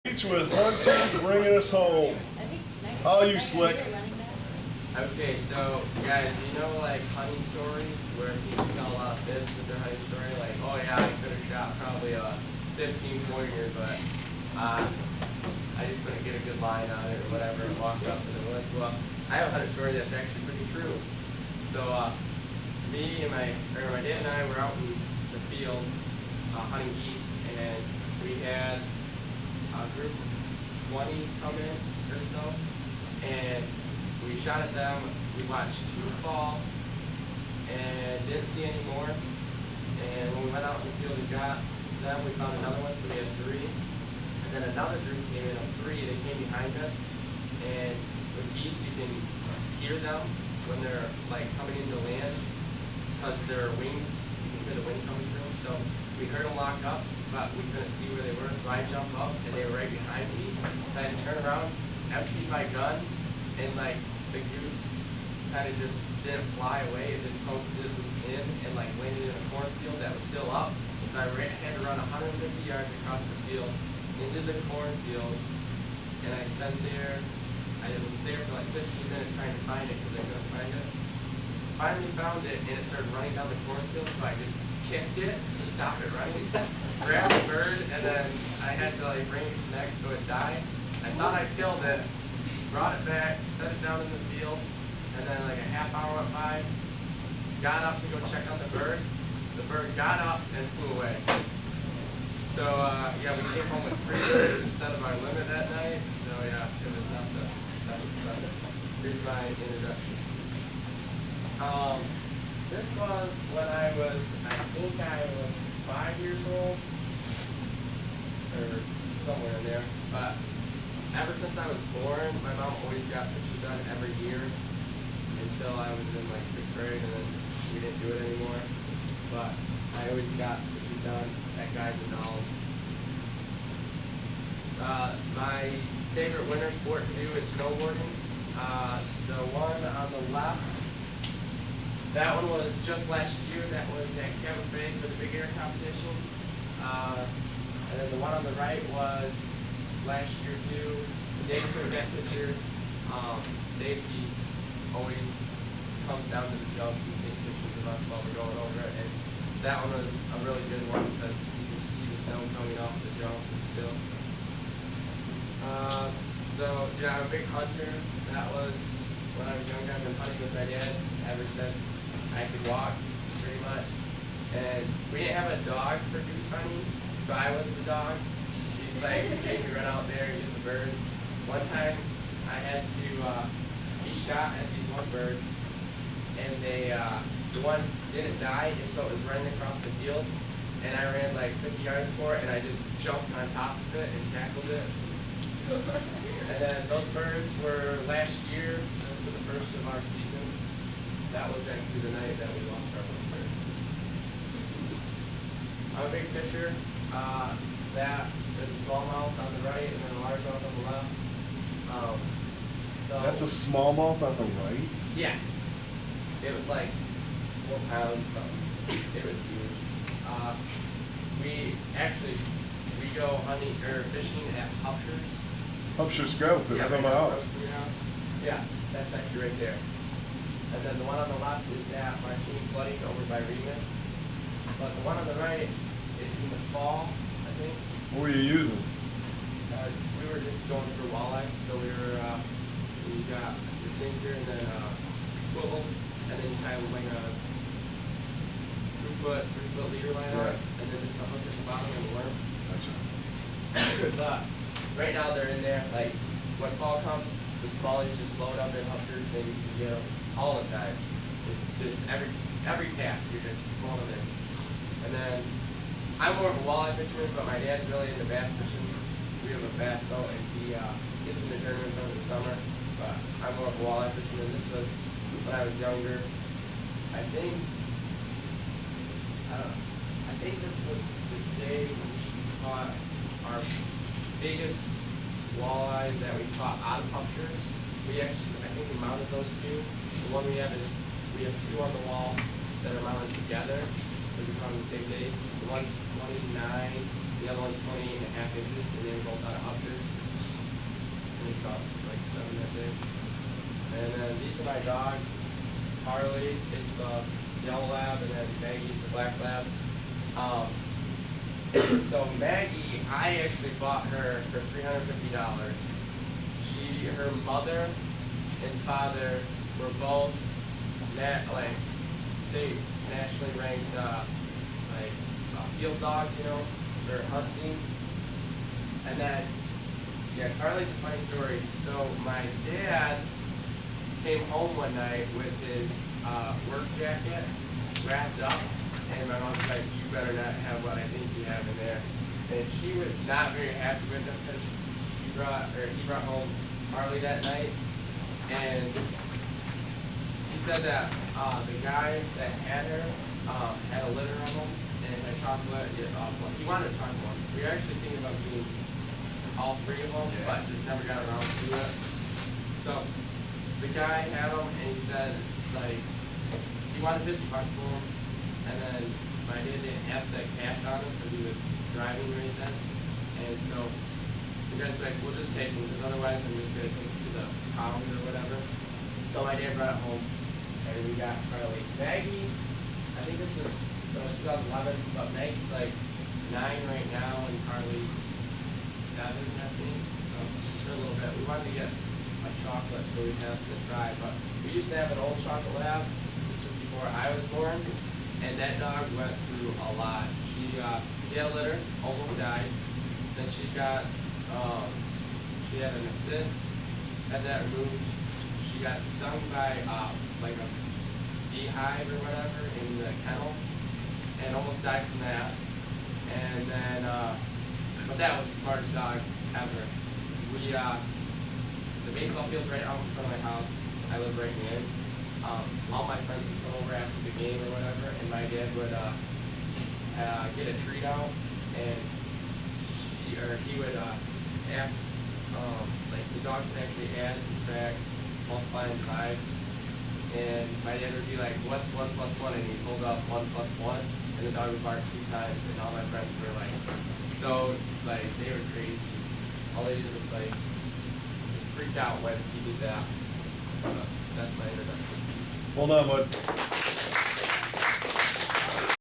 Beach with Hunter bringing us home. All you slick. Okay, so guys, you know like hunting stories where people tell a lot of fibs with their hunting story, like, oh yeah, I could have shot probably a 15 pointer, but I just couldn't get a good line on it or whatever, and walked up in the woods. Well, I have a hunting story that's actually pretty true. So me and my dad and I were out in the field hunting geese, and we had a group of 20 come in or so, and we shot at them. We watched 2 fall and didn't see any more. And when we went out in the field and got them, we found another one, so we had 3. And then another group came in of 3. They came behind us, and with geese, you can hear them when they're like coming into land because their wings, you can hear the wind coming through. So we heard them lock up, but we couldn't see where they were. So I jumped up, and they were right behind me. So I had to turn around, empty my gun, and like the goose kind of just didn't fly away. It just coasted in and like landed in a cornfield that was still up. So I had to run 150 yards across the field into the cornfield, and I spent there. I was there for like 15 minutes trying to find it because I couldn't find it. Finally found it, and it started running down the cornfield. So I just kicked it to stop it running, grabbed the bird, and then I had to like bring its neck so it died. I thought I killed it. Brought it back, set it down in the field, and then like a half hour went by, got up to go check on the bird. The bird got up and flew away. So yeah, we came home with 3 birds instead of our limit that night. So yeah, it was not the best. Here's my introduction. This was when I was 5 years old, or somewhere in there, but ever since I was born, my mom always got pictures done every year until I was in like 6th grade, and then we didn't do it anymore. But I always got pictures done at Guys and Dolls. My favorite winter sport to do is snowboarding. The one on the left, that one was just last year. That was at Cabernet for the Big Air competition. And then the one on the right was last year too. Dave took that picture. Dave, he's always comes down to the jumps and takes pictures of us while we're going over it. And that one was a really good one because you can see the snow coming off the jump and still. So yeah, I'm a big hunter. That was when I was younger. I've been hunting with my dad ever since I could walk, pretty much. And we didn't have a dog for goose hunting, so I was the dog. He's like, made me run out there and get the birds. One time, I had to be shot at these 1 birds, and they, the one didn't die, and so it was running across the field, and I ran like 50 yards for it, and I just jumped on top of it and tackled it. And then those birds were last year. Those were the first of our season. That was actually the night that we lost our 1 bird. I'm a big fisher. There's a smallmouth on the right and then a largemouth on the left. That's a smallmouth on the right? Yeah. It was like 4 pounds something. It was huge. We go hunting or fishing at Hupsher's. Hupsher's Grove, Yeah, right by my house. Yeah, that's actually right there. And then the one on the left is at Martini Flooding over by Remus. But the one on the right is in the fall, I think. What were you using? We were just going for walleye, so we got the sinker and then swivel, and then you tie like a 3-foot leader line on it, and then just a hook at the bottom and a worm. Gotcha. But right now they're in there. Like when fall comes, the smallies just load up in Hupsher's, and you can get them all the time. It's just every cast you're just pulling them in. And then I'm more of a walleye fisherman, but my dad's really into bass fishing. We have a bass boat, and he gets into tournaments over the summer. But I'm more of a walleye fisherman. This was when I was younger. I think this was the day we caught our biggest walleye that we caught out of Hupsher's. I think we mounted those 2. The one we have 2 on the wall that are mounted together because we caught them the same day. The one's 29 The other one's 28.5 inches, and they were both out of Upshurst. And we caught like 7 that day. And then these are my dogs. Harley is the yellow lab, and then Maggie's the black lab. So Maggie, I actually bought her for $350. Her mother and father were both state nationally ranked field dogs, you know, for hunting. And then, yeah, Carly's a funny story. So my dad came home one night with his work jacket wrapped up, and my mom's like, "You better not have what I think you have in there." And she was not very happy with him because he brought home Harley that night, and he said that the guy that had her had a litter of them and had chocolate. He wanted a chocolate one. We were actually thinking about getting all 3 of them, but just never got around to it. So the guy had them, and he said he wanted $50 for them, and then my dad didn't have the cash on him because he was driving right then, and so the guy's like, "We'll just take them, because otherwise I'm just going to take them to the pound or whatever." So my dad brought it home, and we got Carly. Maggie, I think this was 2011, but Maggie's like 9 right now, and Carly's 7, I think. So for a little bit. We wanted to get a chocolate, so we'd have to try. But we used to have an old chocolate lab. This was before I was born, and that dog went through a lot. She had a litter, almost died. Then she got she had an assist, had that removed. She got stung by like a beehive or whatever in the kennel, and almost died from that. And then, but that was the smartest dog ever. The baseball field's right out in front of my house. I live right in. All my friends would come over after the game or whatever, and my dad would get a treat out, and he would ask, the dog can actually add, subtract, multiply, and divide. And my dad would be like, "What's 1 plus 1?" And he'd hold up 1 plus 1, and the dog would bark 2 times, and all my friends were they were crazy. All they did was just freaked out when he did that. That's my introduction. Hold on, bud.